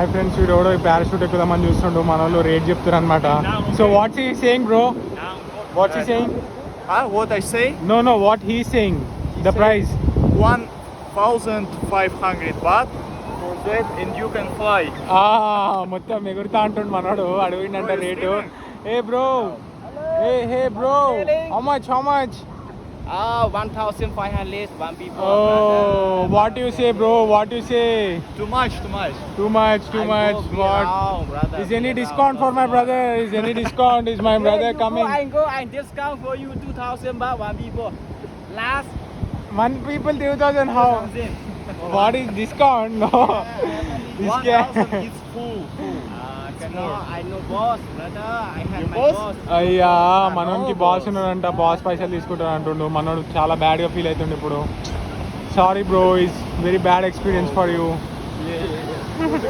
Hi friends, వీడోడో parachute ఎక్కుదామని చూస్తుండు, మన వాళ్ళు రేట్ చెప్తారు అనమాట. So what's he saying bro? What's he saying? What I say? No, what he saying? The price? 1,500 baht for that, and you can fly. మొత్తం ఎగురుతా అంటుండు మనోడు, అడిగిండంట రేటు. ఏ bro, hey bro, how much? 1,500 one people. Oh, what you say bro? What you say? Too much. Too much. What? Is any discount for my brother? Is any discount? Is my brother coming? I discount for you 2,000 baht one people. Last One people 2,000 how? 1,000. What is discount? No. This 1,000 is full. I know boss, brother. I have Your my boss? boss. అయ్యా, మనోనికి boss ఉన్నాడంట, boss పైసలు తీసుకుంటాడు అంటుండు. మనోడు చాలా బ్యాడ్గా feel అవుతుండు ఇప్పుడు. Sorry bro, it's very bad experience for you.